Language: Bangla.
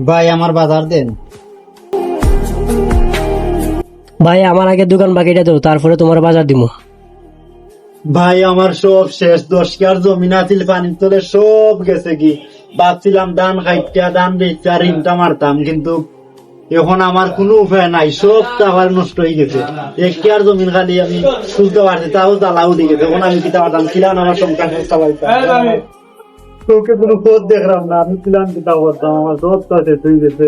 ভাই আমার বাজার দেন। ভাই আমার আগে দোকান বাকিটা দাও, তারপরে তোমার বাজার দিমু। ভাই আমার সব শেষ, 10 কার জমি আছিল পানির তলে, সব গেছে কি। ভাবছিলাম ধান খাইটা ধান বেচতে আর ইনটা মারতাম, কিন্তু এখন আমার কোনো উপায় নাই, সব টাকা নষ্ট হয়ে গেছে। 1 কার জমিন খালি আমি তুলতে পারছি, তাও জ্বালা উঠে গেছে। এখন আমি কিতা পারতাম, কিলান আমার সংখ্যা চালাইতাম, তোকে কোনো খোঁজ দেখলাম না, আমি কিলান কিতা করতাম, আমার সব শেষ হয়ে গেছে।